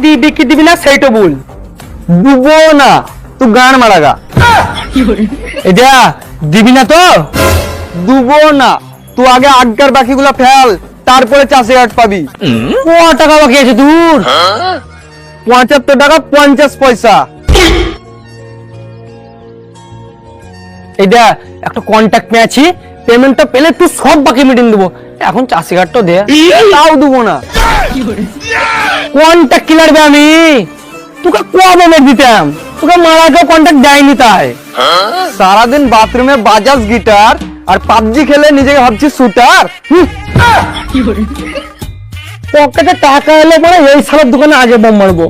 দিবি কি দিবি না সেইটা বল। দুবো না, তুই গান মারাগা। এটা দিবি না তো? দুবো না, তুই আগে আগের বাকিগুলো ফেল, তারপরে 40,000 পাবি। ক টাকা বাকি আছে তোর? 75 টাকা 50 পয়সা। এটা একটা কন্ট্যাক্ট পেয়েছি, পেমেন্টটা পেলে তুই সব বাকি মিটিয়ে দেবো। এখন 80,000 দে। তাও দুবো না। কন্ট্যাক্ট কি লাগবে? আমি তোকে কবে মেরে দিতাম, তোকে মারাকেও কন্ট্যাক্ট দেয়নি তাই। সারাদিন বাথরুমে বাজাজ গিটার আর পাবজি খেলে নিজেকে ভাবছি শুটার। পকেটে টাকা এলে পরে এই সালের দোকানে আগে বোম মারবো।